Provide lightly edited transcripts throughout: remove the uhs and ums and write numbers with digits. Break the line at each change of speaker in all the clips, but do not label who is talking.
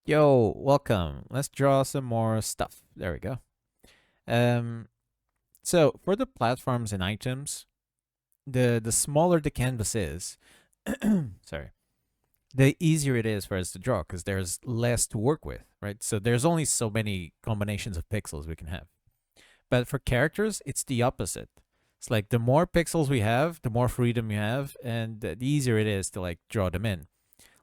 Yo, welcome. Let's draw some more stuff. There we go. Um, so for the platforms and items, the smaller the canvas is, sorry, the easier it is for us to draw because there's less to work with, right? So there's only so many combinations of pixels we can have. But for characters, it's the opposite. It's like the more pixels we have, the more freedom you have, and the easier it is to like draw them in.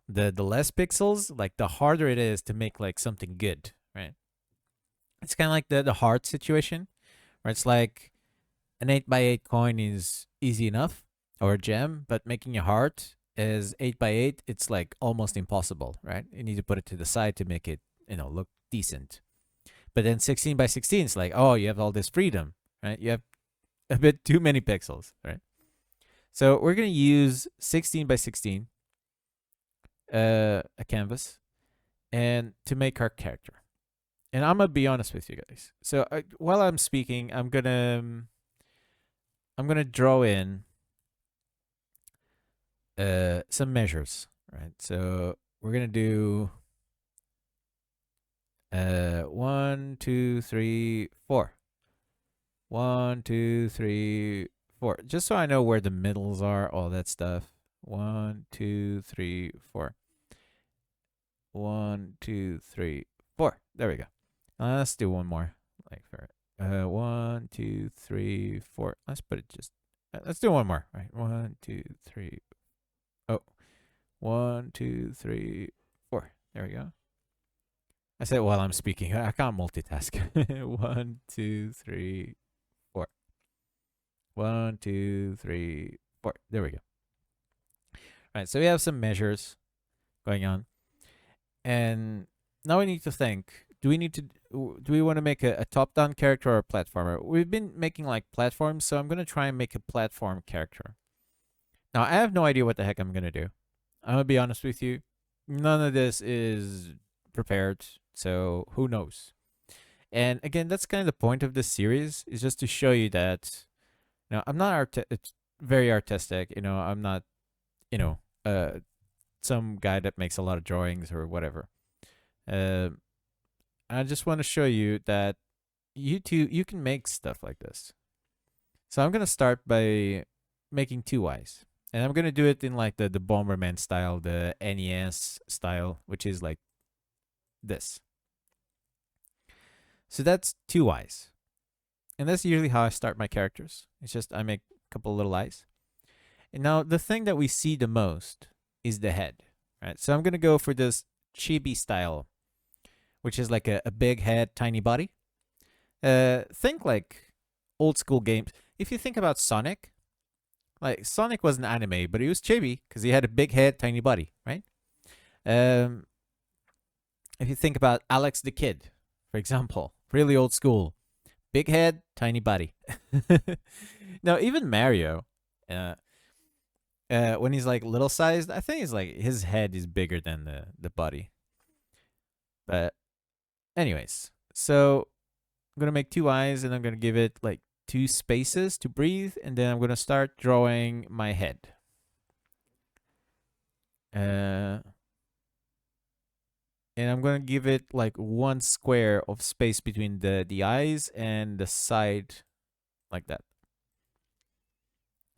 The less pixels, like the harder it is to make like something good, right? It's kind of like the heart situation, where it's like an 8x8 coin is easy enough, or a gem, but making a heart is 8x8. It's like almost impossible, right? You need to put it to the side to make it, look decent. But then 16x16 is like, oh, you have all this freedom, right? You have a bit too many pixels, right? So we're gonna use 16x16, a canvas, and to make our character. And I'm gonna be honest with you guys. So while I'm speaking, I'm gonna draw in some measures, right? So we're gonna do 1, 2, 3, 4. 1, 2, 3, 4. Just so I know where the middles are, all that stuff. 1, 2, 3, 4. 1, 2, 3, 4. There we go. Let's do one more. Like for 1, 2, 3, 4. Let's put it just. Let's do one more. Right. 1, 2, 3. Oh, 1, 2, 3, 4. There we go. I said while I'm speaking. I can't multitask. 1, 2, 3, 4. 1, 2, 3, 4. There we go. All right. So we have some measures going on, and now we need to think. Do we want to make a top-down character or a platformer? We've been making like platforms, so I'm gonna try and make a platform character. Now I have no idea what the heck I'm gonna do. I'm gonna be honest with you. None of this is prepared, so who knows? And again, that's kind of the point of this series is just to show you that I'm not it's very artistic. I'm not you know uh some guy that makes a lot of drawings or whatever. Uh, I just want to show you that you can make stuff like this. So I'm gonna start by making two eyes, and I'm gonna do it in like the Bomberman style, the NES style, which is like this. So that's two eyes, and that's usually how I start my characters. It's just I make a couple little eyes, and now the thing that we see the most is the head, right? So I'm gonna go for this chibi style, which is like a big head, tiny body. Think like old school games. If you think about Sonic, like Sonic was an anime, but he was chibi because he had a big head, tiny body, right? Um, if you think about Alex the Kid, for example, really old school, big head, tiny body. Now even Mario, uh, when he's like little sized, I think he's like his head is bigger than the body. But anyways, so I'm gonna make two eyes and I'm gonna give it like two spaces to breathe, and then I'm gonna start drawing my head. Uh, and I'm gonna give it like one square of space between the eyes and the side, like that.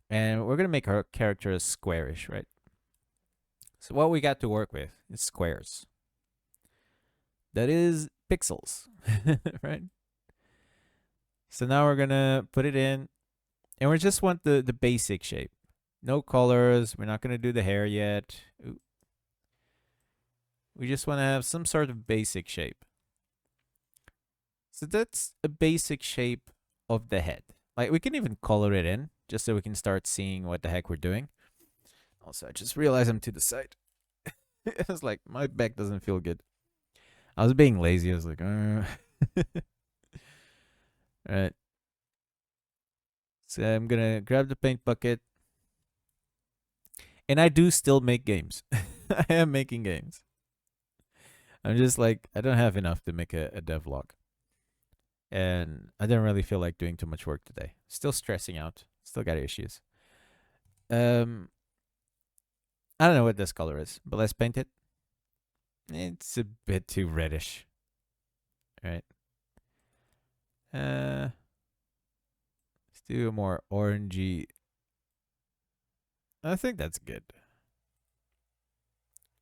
And we're gonna make our character squarish, right? So what we got to work with is squares. That is pixels, right? So now we're gonna put it in, and we just want the basic shape. No colors. We're not gonna do the hair yet. Ooh. We just want to have some sort of basic shape. So that's a basic shape of the head. Like we can even color it in just so we can start seeing what the heck we're doing. Also, I just realized I'm to the side. It's like my back doesn't feel good. I was being lazy. I was like, all right. So I'm gonna grab the paint bucket, and I do still make games. I am making games. I'm just like I don't have enough to make a devlog, and I didn't really feel like doing too much work today. Still stressing out. Still got issues. Um, I don't know what this color is, but let's paint it. It's a bit too reddish. Right. Let's do a more orangey. I think that's good.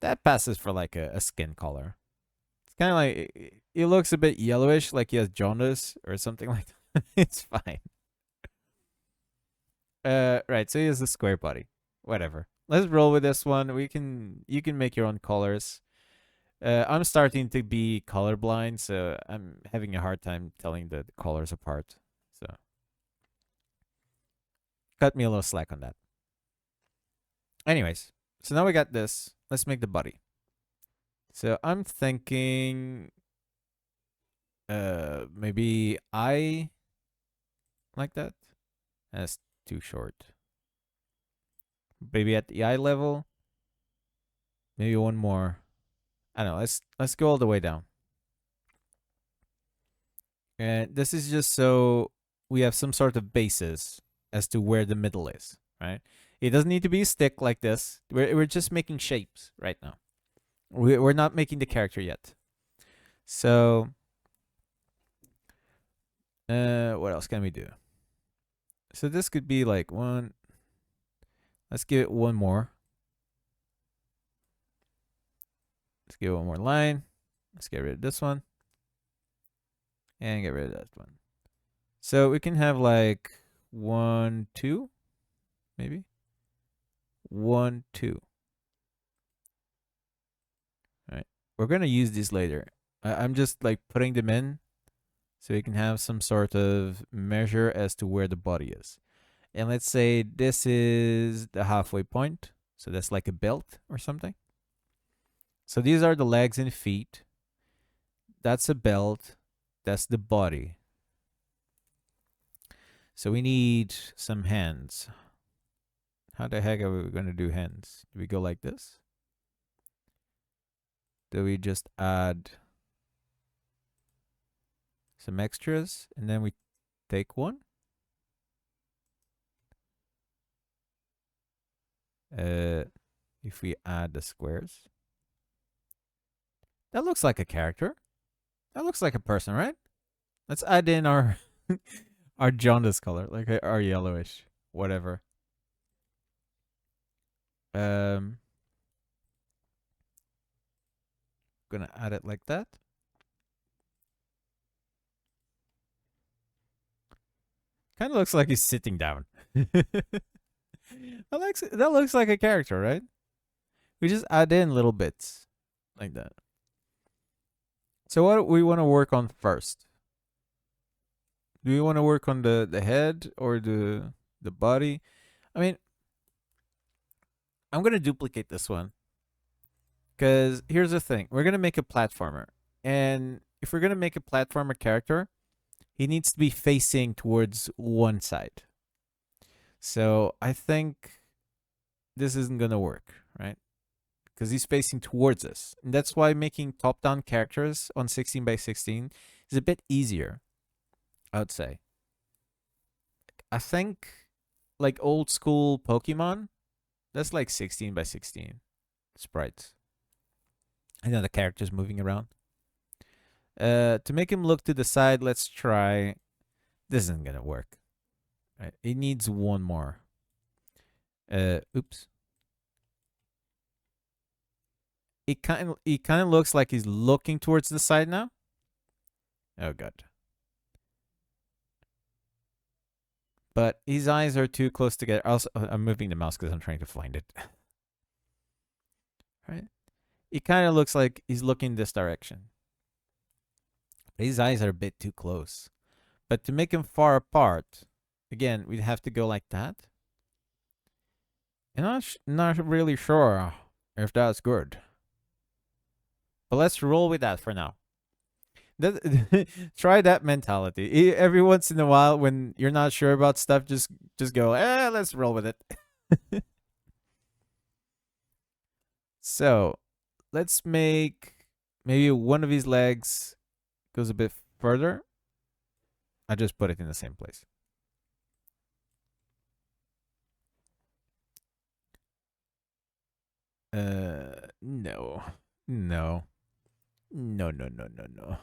That passes for like a skin color. It's kind of like it looks a bit yellowish, like he has jaundice or something like that. It's fine. Right. So he has a square body. Whatever. Let's roll with this one. You can make your own colors. I'm starting to be colorblind, so I'm having a hard time telling the colors apart. So cut me a little slack on that. Anyways, so now we got this. Let's make the body. So I'm thinking maybe I like that. That's too short. Maybe at the eye level. Maybe one more. I don't know. Let's go all the way down. And this is just so we have some sort of basis as to where the middle is, right? It doesn't need to be a stick like this. We're just making shapes right now. We're not making the character yet. So, what else can we do? So this could be like one. Let's give it one more. Let's give it one more line. Let's get rid of this one. And get rid of that one. So we can have like 1, 2, maybe 1, 2. All right. We're gonna use these later. I'm just like putting them in so we can have some sort of measure as to where the body is. And let's say this is the halfway point. So that's like a belt or something. So these are the legs and feet. That's a belt. That's the body. So we need some hands. How the heck are we going to do hands? Do we go like this? Do we just add some extras and then we take one? If we add the squares. That looks like a character. That looks like a person, right? Let's add in our our jaundice color, like our yellowish, whatever. Um, gonna add it like that. Kind of looks like he's sitting down. That looks like a character, right? We just add in little bits like that. So what do we want to work on first? Do we want to work on the head or the body? I mean, I'm gonna duplicate this one because here's the thing: we're gonna make a platformer, and if we're gonna make a platformer character, he needs to be facing towards one side. So I think this isn't gonna work, right? Because he's facing towards us, and that's why making top-down characters on 16 by 16 is a bit easier. I would say. I think like old school Pokemon, that's like 16 by 16 sprites. I know the characters moving around. To make him look to the side, let's try. This isn't gonna work. Right? It needs one more. Oops. It kind of looks like he's looking towards the side now. Oh god. But his eyes are too close together. Also, I'm moving the mouse because I'm trying to find it. Right? It kind of looks like he's looking this direction. His eyes are a bit too close. But to make them far apart, again, we'd have to go like that. And not really sure if that's good. But let's roll with that for now. Try that mentality. Every once in a while, when you're not sure about stuff, just go, let's roll with it. So let's make maybe one of his legs goes a bit further. I just put it in the same place. No. No. No, no, no, no, no.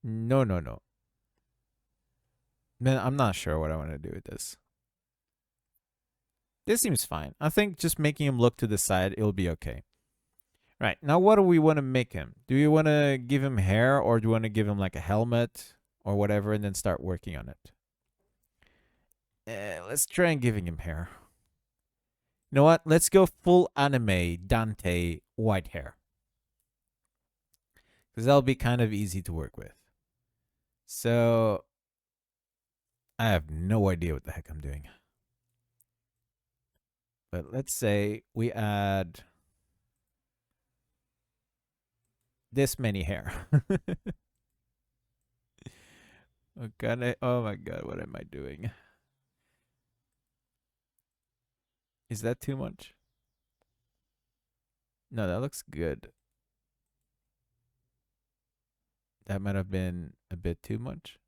No, no, no. Man, I'm not sure what I want to do with this. This seems fine. I think just making him look to the side, it'll be okay. Right. Now, what do we want to make him? Do you want to give him hair or do you want to give him like a helmet or whatever and then start working on it? Let's try and giving him hair. You know what? Let's go full anime Dante white hair. Because that'll be kind of easy to work with. So, I have no idea what the heck I'm doing. But let's say we add this many hair. Oh my god, what am I doing? Is that too much? No, that looks good. That might have been a bit too much.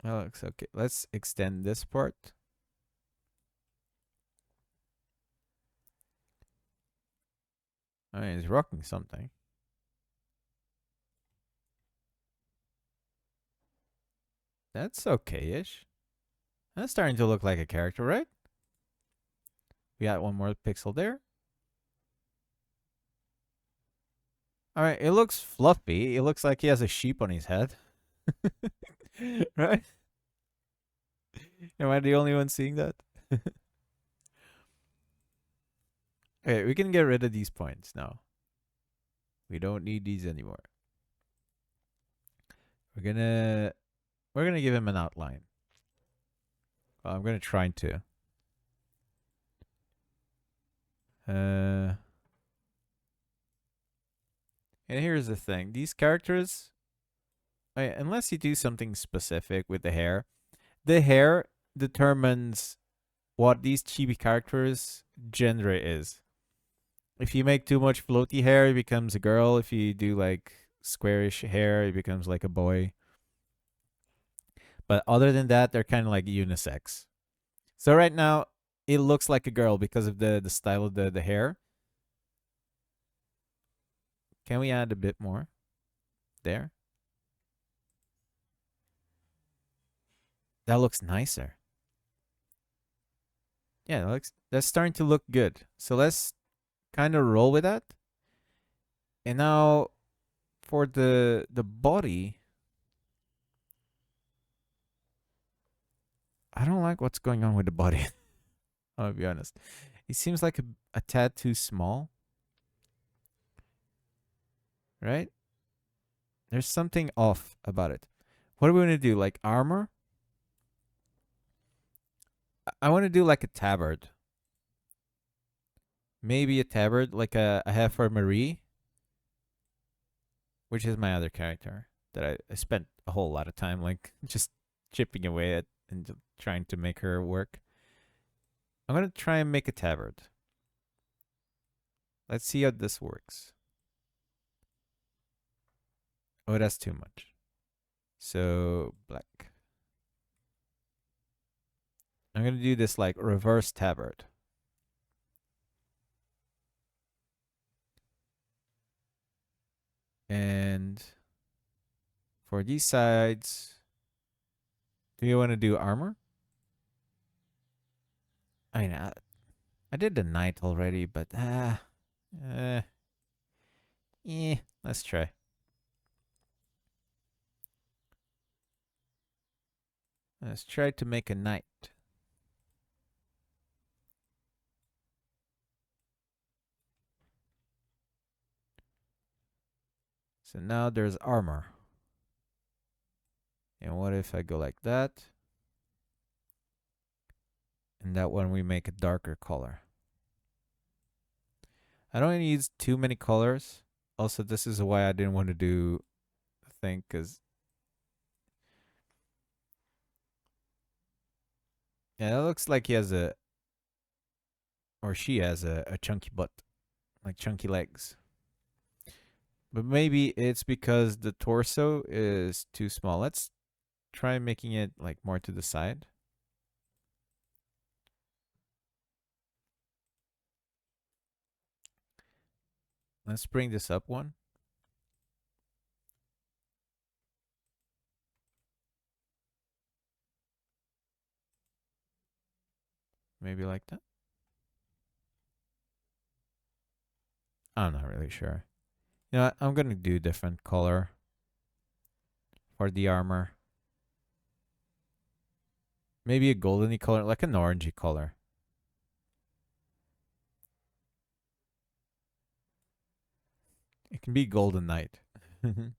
That looks okay. Let's extend this part. I mean, he's rocking something. That's okay-ish. That's starting to look like a character, right? We got one more pixel there. All right, it looks fluffy. It looks like he has a sheep on his head. Right? Am I the only one seeing that? Okay, we can get rid of these points now. We don't need these anymore. We're gonna give him an outline. Well, I'm gonna try to. And here's the thing: these characters, unless you do something specific with the hair determines what these chibi characters' gender is. If you make too much floaty hair, it becomes a girl. If you do like squarish hair, it becomes like a boy. But other than that, they're kind of like unisex. So right now, it looks like a girl because of the style of the hair. Can we add a bit more there? That looks nicer. Yeah, that's starting to look good. So let's kind of roll with that. And now for the body, I don't like what's going on with the body. I'll be honest. It seems like a tad too small, right? There's something off about it. What are we going to do? Like armor? I want to do like a tabard. Maybe a tabard, like I have for Marie, which is my other character that I spent a whole lot of time like just chipping away at and trying to make her work. I'm going to try and make a tabard. Let's see how this works. Oh, that's too much. So, black. I'm going to do this like reverse tabard. And for these sides, do you want to do armor? I mean, I did the knight already, but let's try. Let's try to make a knight. So now there's armor. And what if I go like that? And that one we make a darker color. I don't use too many colors. Also, this is why I didn't want to do the thing, because yeah, it looks like he has or she has a chunky butt, like chunky legs. But maybe it's because the torso is too small. Let's try making it like more to the side. Let's bring this up one. Maybe like that. I'm not really sure. You know what? I'm gonna do different color for the armor. Maybe a goldeny color, like an orangey color. It can be golden knight. But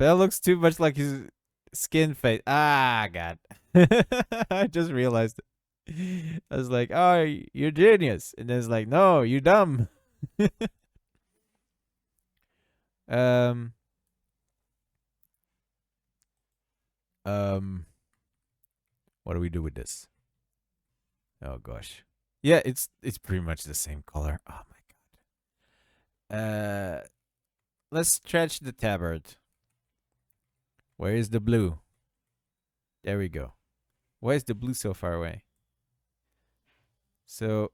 that looks too much like his skin face. Ah, God. I just realized it. I was like, oh, you're genius. And then it's like, no, you're dumb. um, um, what do we do with this? Oh gosh. Yeah, it's pretty much the same color. Oh my god. Let's stretch the tabard. Where is the blue? There we go. Why is the blue so far away? So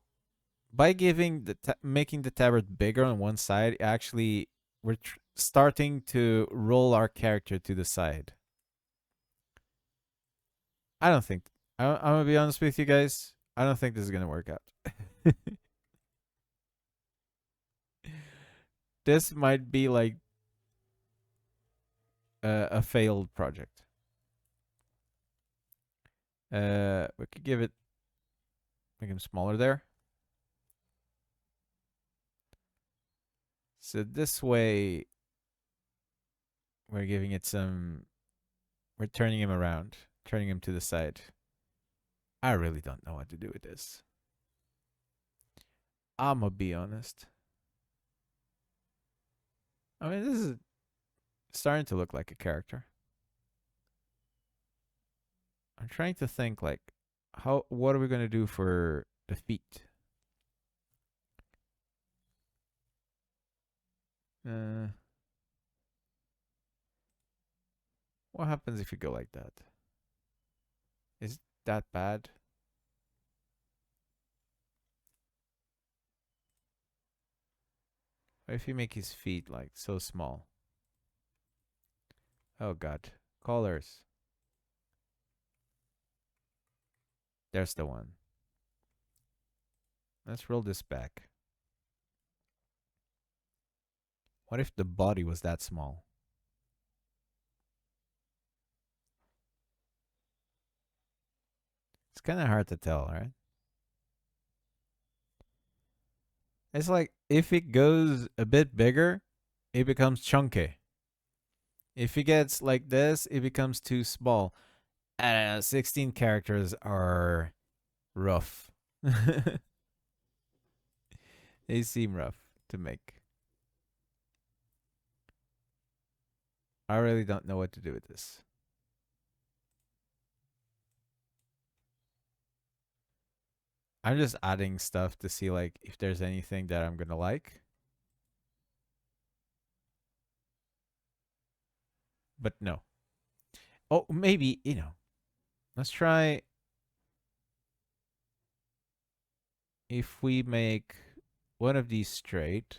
by giving making the tabard bigger on one side, actually we're starting to roll our character to the side. I don't think. I'm gonna be honest with you guys. I don't think this is gonna work out. This might be like a failed project. We could give it make him smaller there. So this way, we're giving it some. We're turning him around, turning him to the side. I really don't know what to do with this. I'ma be honest. I mean, this is starting to look like a character. I'm trying to think like, how? What are we gonna do for the feet? Uh, what happens if you go like that? Is that bad? What if you make his feet like so small? Oh god. Colors. There's the one. Let's roll this back. What if the body was that small? It's kind of hard to tell, right? It's like if it goes a bit bigger, it becomes chunky. If it gets like this, it becomes too small. 16 characters are rough. They seem rough to make. I really don't know what to do with this. I'm just adding stuff to see like if there's anything that I'm gonna like. But no. Oh, maybe, let's try if we make one of these straight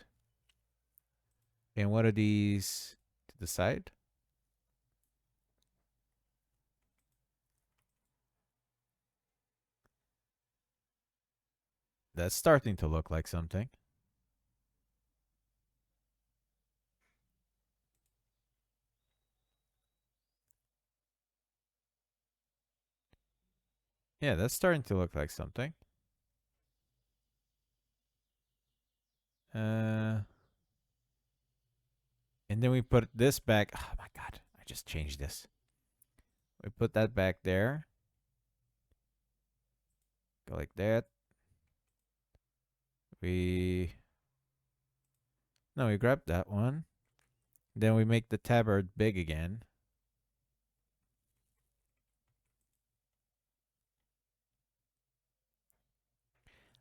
and one of these to the side. That's starting to look like something. Yeah, that's starting to look like something. Uh, and then we put this back. Oh my god, I just changed this. We put that back there. Go like that. We no, we grab that one. Then we make the tabard big again.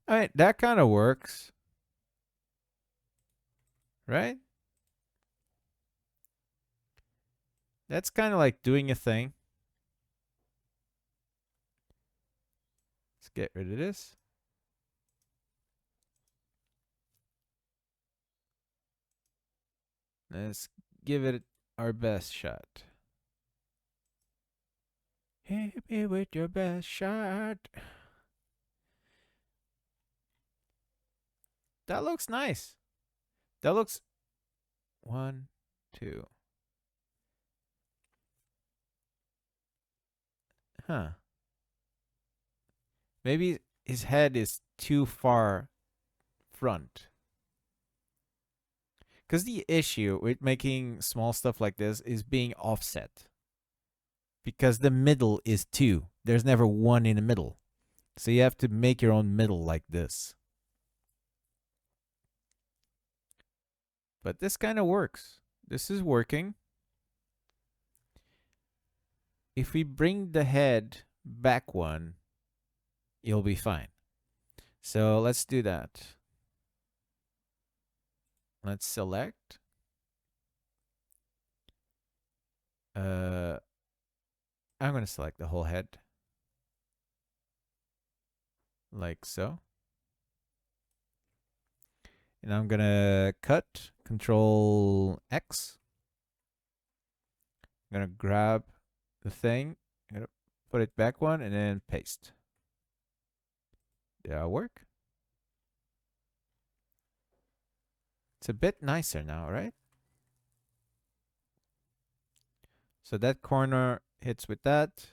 All right, that kind of works, right? That's kind of like doing a thing. Let's get rid of this. Let's give it our best shot. Hit me with your best shot. That looks nice. That looks one, two. Huh. Maybe his head is too far front. Because the issue with making small stuff like this is being offset. Because the middle is two. There's never one in the middle. So you have to make your own middle like this. But this kind of works. This is working. If we bring the head back one, you'll be fine. So let's do that. Let's select. I'm going to select the whole head. Like so. And I'm going to cut, Control X. I'm going to grab the thing. I'm going to put it back one and then paste. Did that work? It's a bit nicer now, right? So that corner hits with that.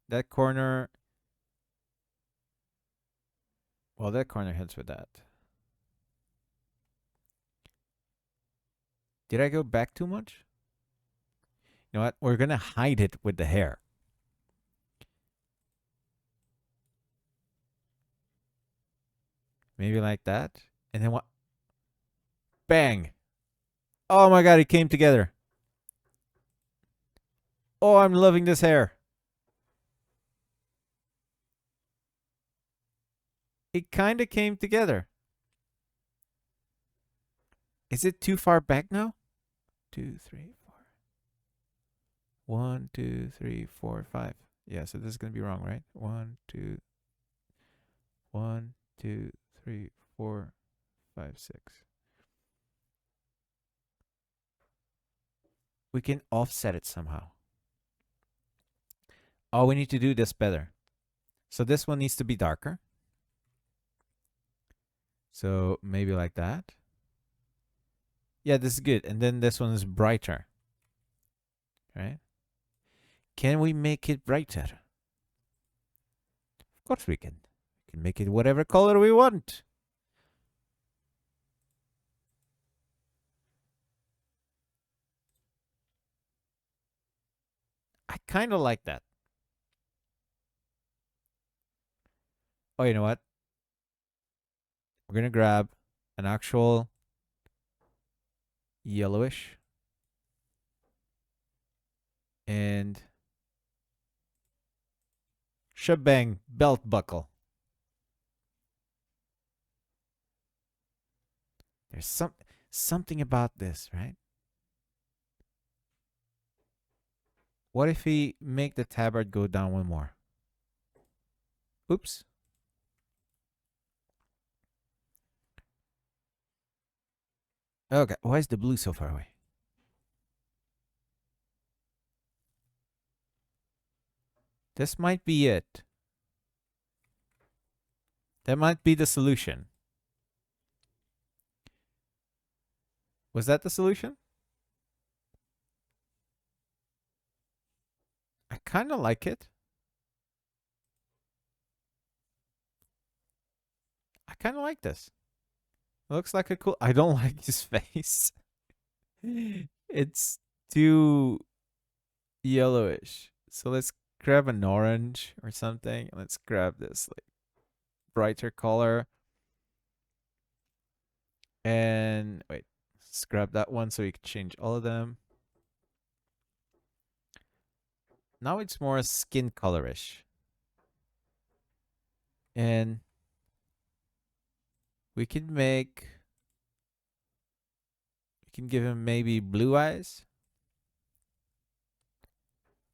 That corner. Well, that corner hits with that. Did I go back too much? You know what? We're going to hide it with the hair. Maybe like that. And then what? Bang. Oh my god, it came together. Oh, I'm loving this hair. It kind of came together. Is it too far back now? 2, 3, 4. 1, 2, 3, 4, 5. Yeah, so this is going to be wrong, right? 1, 2, 1, 2, 3, 4, 5, 6. We can offset it somehow. Oh, we need to do this better. So this one needs to be darker. So maybe like that. Yeah, this is good. And then this one is brighter. Right? Can we make it brighter? Of course we can. We can make it whatever color we want. I kind of like that. Oh, you know what? We're going to grab an actual yellowish and shebang belt buckle. There's something about this, right? What if we make the tabard go down one more? Oops. Okay, why is the blue so far away? This might be it. That might be the solution. Was that the solution? I kind of like it. I kind of like this. It looks like a cool. I don't like his face. It's too yellowish. So let's grab an orange or something. Let's grab this like brighter color. And wait, let's grab that one so we can change all of them. Now it's more skin colorish. And we can give him maybe blue eyes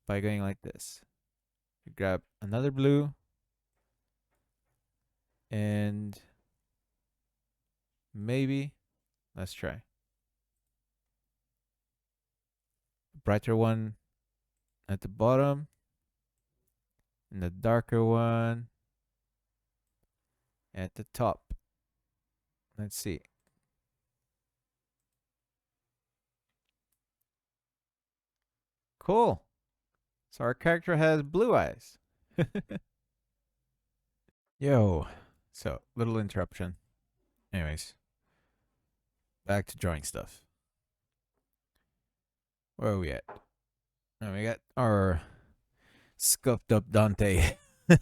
by going like this. We grab another blue and maybe let's try. brighter one at the bottom and the darker one at the top. Let's see. Cool. So our character has blue eyes. Yo. So, little interruption. Anyways, back to drawing stuff. Where are we at? Oh, we got our scuffed up Dante. It's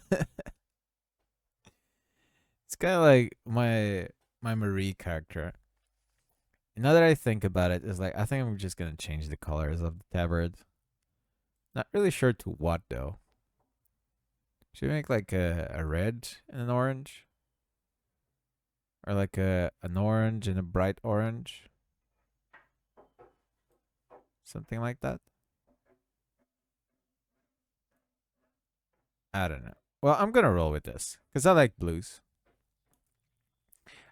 kind of like my Marie character. Now that I think about it, it's like I think I'm just gonna change the colors of the tabard. Not really sure to what though. Should we make like a red and an orange? Or like an orange and a bright orange? Something like that? I don't know. Well, I'm gonna roll with this. Because I like blues.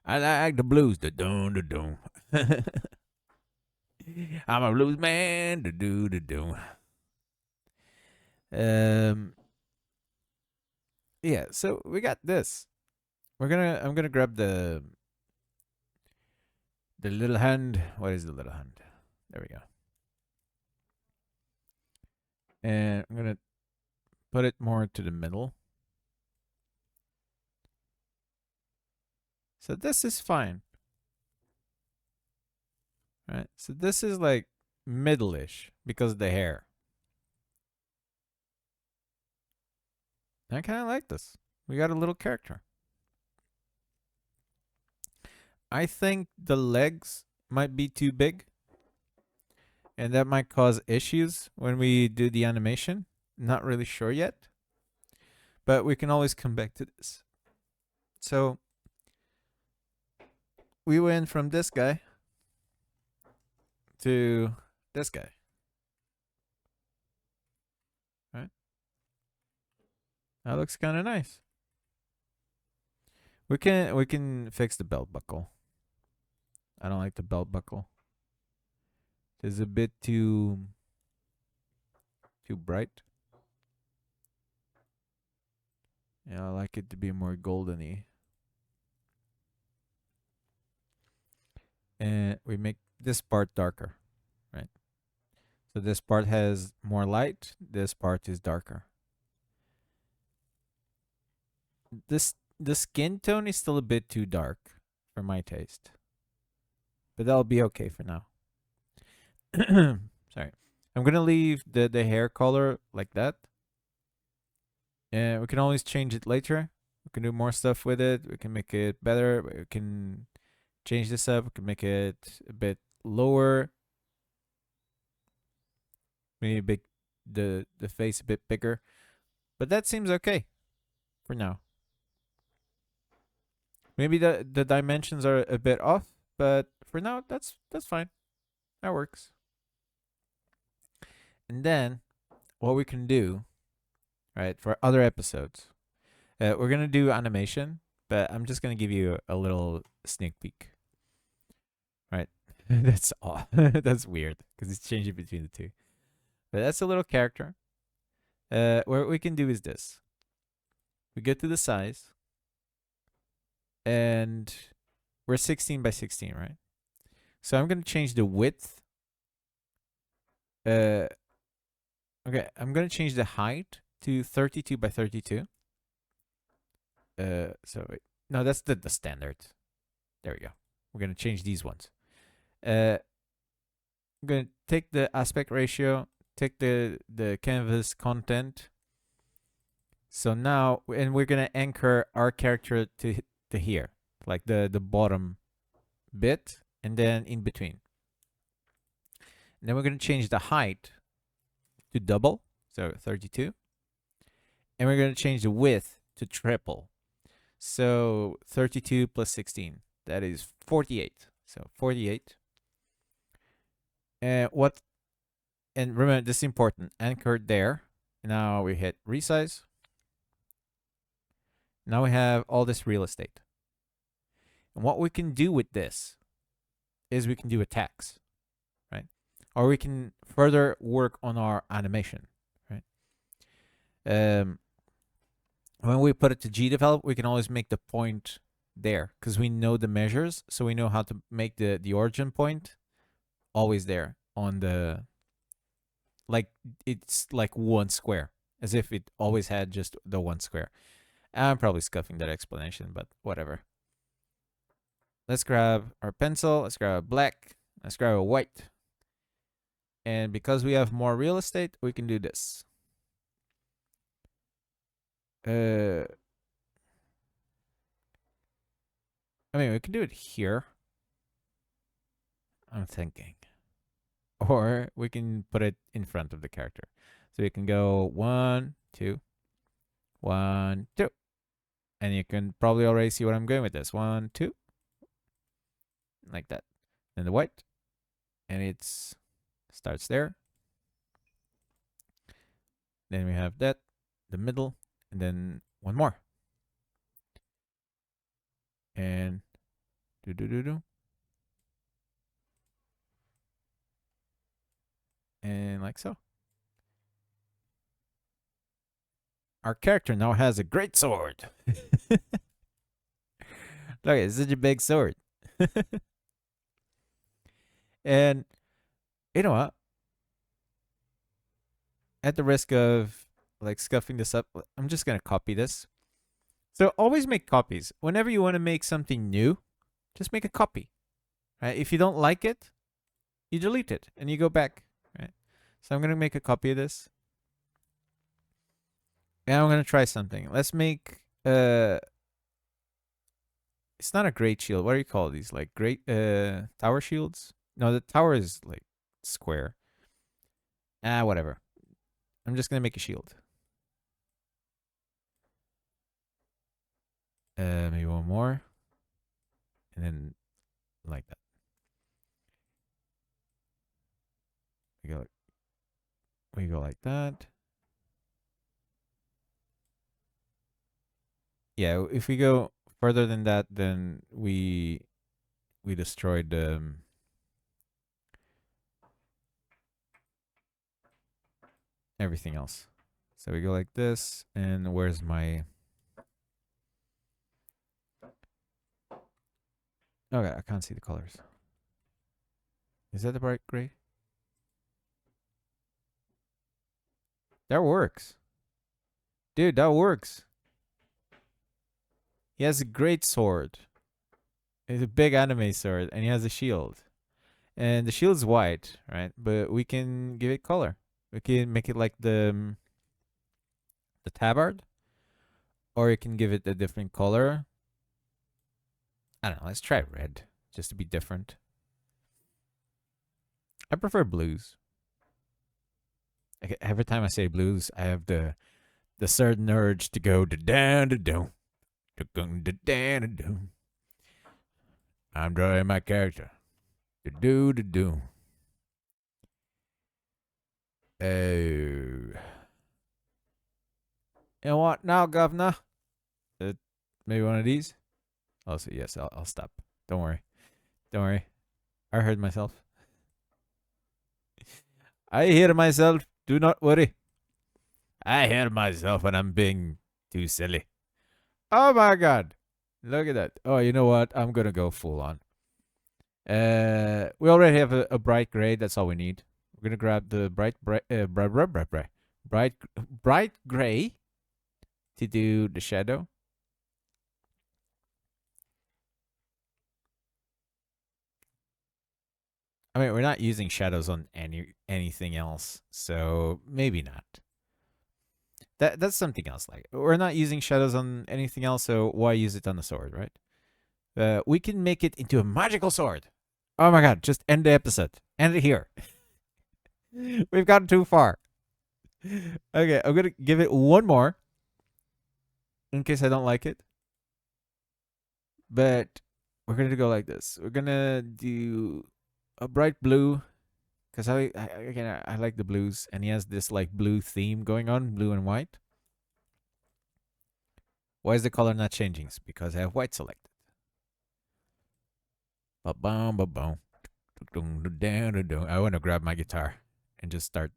I like the blues. The doom, the doom. I'm a blues man. The do, the doom. Um, yeah, so we got this. I'm gonna grab the little hand. What is the little hand? There we go. And I'm gonna put it more to the middle. So this is fine. Right? So this is like middle-ish because of the hair. I kind of like this. We got a little character. I think the legs might be too big. And that might cause issues when we do the animation. Not really sure yet. But we can always come back to this. So we went from this guy to this guy. Right? That looks kind of nice. We can fix the belt buckle. I don't like the belt buckle. It's a bit too bright. Yeah, I like it to be more goldeny. And we make this part darker, right? So this part has more light. This part is darker. The skin tone is still a bit too dark for my taste, but that'll be okay for now. Sorry, I'm gonna leave the hair color like that, and we can always change it later. We can do more stuff with it. We can make it better. We can change this up. We can make it a bit lower. Maybe big the face a bit bigger, but that seems okay for now. Maybe the dimensions are a bit off, but for now that's fine. That works. And then what we can do, right, for other episodes, we're gonna do animation, but I'm just gonna give you a little sneak peek. Right, that's all. That's weird because it's changing between the two. But that's a little character. What we can do is this: we get to the size, and we're 16 by 16, right? So I'm gonna change the width. Uh, okay, I'm gonna change the height to 32 by 32. So wait. No, that's the standard. There we go. We're gonna change these ones. I'm gonna take the aspect ratio, take the canvas content. So now, and we're gonna anchor our character to here, like the bottom bit, and then in between. And then we're gonna change the height to double, so 32, and we're gonna change the width to triple. So 32 plus 16, that is 48. So 48. And what? And remember, this is important. Anchored there. Now we hit resize. Now we have all this real estate. And what we can do with this is we can do attacks, right? or we can further work on our animation, right? Um, when we put it to GDevelop, we can always make the point there because we know the measures, so we know how to make the origin point always there on the, like, it's like one square, as if it always had just the one square. I'm probably scuffing that explanation, but whatever. Let's grab our pencil. Let's grab a black. Let's grab a white. And because we have more real estate, we can do this. Uh, I mean, we can do it here. I'm thinking. Or we can put it in front of the character. So we can go 1, 2, 1, 2. And you can probably already see what I'm going with this. 1, 2. Like that. And the white. And it's starts there. Then we have that, the middle, and then one more. And do do do do. And like so. Our character now has a great sword. Look, it's such a big sword. And you know what? At the risk of like scuffing this up, I'm just gonna copy this. So always make copies. Whenever you want to make something new, just make a copy. Right? If you don't like it, you delete it and you go back. Right? So I'm gonna make a copy of this. And I'm gonna try something. Let's make it's not a great shield. What do you call these? Like great tower shields? No, the tower is like square. Whatever. I'm just gonna make a shield. Maybe one more. And then like that. We go like that. Yeah, if we go further than that, then we destroyed everything else. So we go like this, and where's my? Okay, I can't see the colors. Is that the bright gray? That works, dude. That works. He has a great sword. It's a big anime sword, and he has a shield. And the shield's white, right? But we can give it color. We can make it like the tabard, or you can give it a different color. I don't know. Let's try red, just to be different. I prefer blues. Like, every time I say blues, I have the certain urge to go to down to down to down to down. I'm drawing my character to do to do. Oh, you know what now, governor? Uh, Maybe one of these. I'll say yes. I'll stop. Don't worry. Don't worry. I heard myself. I hear myself. Do not worry. I hear myself when I'm being too silly. Oh my god. Look at that. Oh, you know what? I'm gonna go full on. We already have a bright gray. That's all we need. We're gonna grab the bright gray to do the shadow. I mean, we're not using shadows on anything else, so maybe not. That's something else. Like, we're not using shadows on anything else, so why use it on the sword, right? We can make it into a magical sword. Oh my god! Just end the episode. End it here. We've gotten too far. Okay, I'm gonna give it one more in case I don't like it. But we're gonna go like this. We're gonna do a bright blue because again I like the blues, and he has this like blue theme going on, blue and white. Why is the color not changing? It's because I have white selected. Ba boom, ba boom. I want to grab my guitar and just start.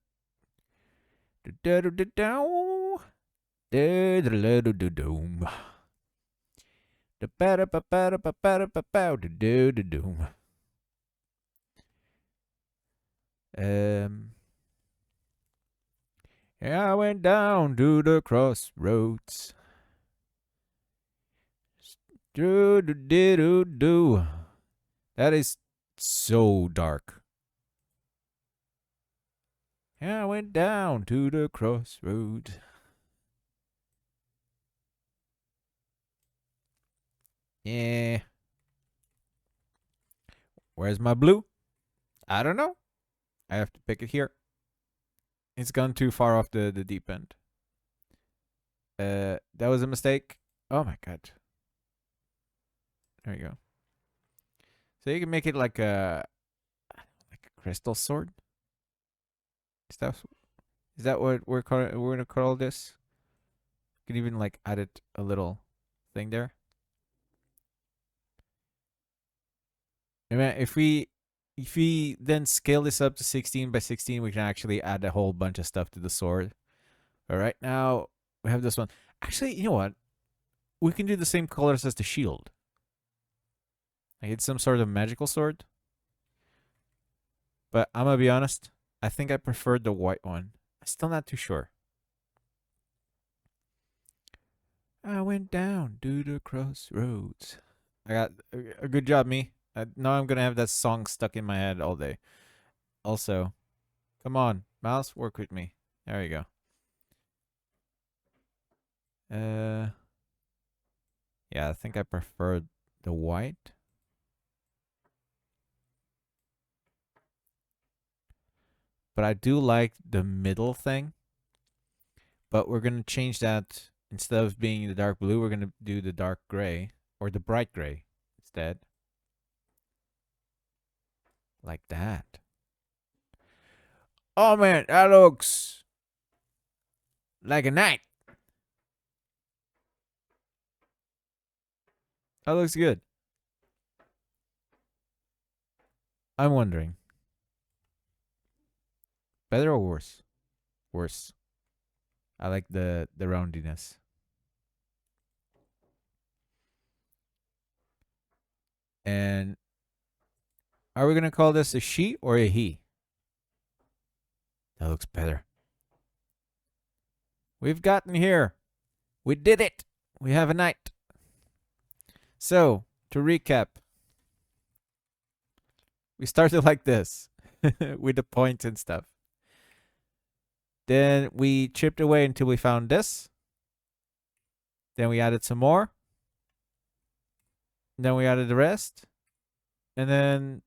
Yeah, I went down to the crossroads. Do do do do do. That is so dark. Yeah, I went down to the crossroads. Yeah. Where's my blue? I don't know. I have to pick it here. It's gone too far off the deep end. That was a mistake. Oh my god. There you go. So you can make it like a crystal sword. Stuff. Is that what we're gonna call this? You can even like add it a little thing there. I mean, if we then scale this up to 16 by 16, we can actually add a whole bunch of stuff to the sword. But right now we have this one. Actually, you know what? We can do the same colors as the shield. Like it's some sort of magical sword. But I'm gonna be honest. I think I prefer the white one. I'm still not too sure. I went down to the crossroads. I got a good job, me. Now I'm gonna have that song stuck in my head all day. Also, come on, mouse, work with me. There you go. Yeah, I think I prefer the white. But I do like the middle thing. But we're gonna change that. Instead of being the dark blue, we're gonna do the dark gray or the bright gray instead. Like that. Oh man, that looks like a knight. That looks good. I'm wondering, better or worse? Worse. I like the roundiness. And are we gonna call this a she or a he? That looks better. We've gotten here. We did it. We have a knight. So, to recap, we started like this with the points and stuff. Then we chipped away until we found this. Then we added some more. Then we added the rest. And then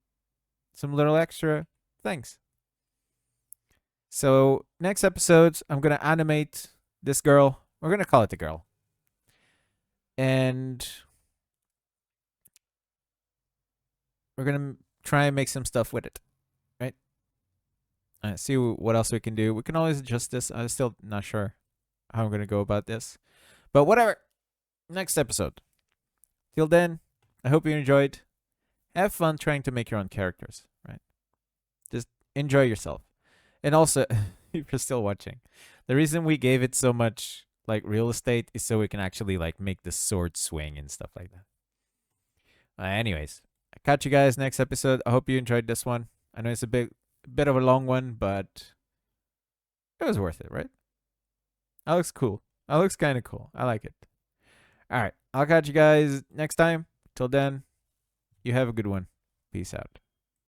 some little extra things. So, next episodes, I'm going to animate this girl. We're going to call it the girl. And we're going to try and make some stuff with it. Right? See what else we can do. We can always adjust this. I'm still not sure how I'm going to go about this. But whatever. Next episode. Till then, I hope you enjoyed. Have fun trying to make your own characters, right? Just enjoy yourself. And also, if you're still watching, the reason we gave it so much like real estate is so we can actually like make the sword swing and stuff like that. Anyways, I'll catch you guys next episode. I hope you enjoyed this one. I know it's a bit of a long one, but it was worth it, right? That looks cool. That looks kind of cool. I like it. All right. I'll catch you guys next time. Till then, you have a good one. Peace out.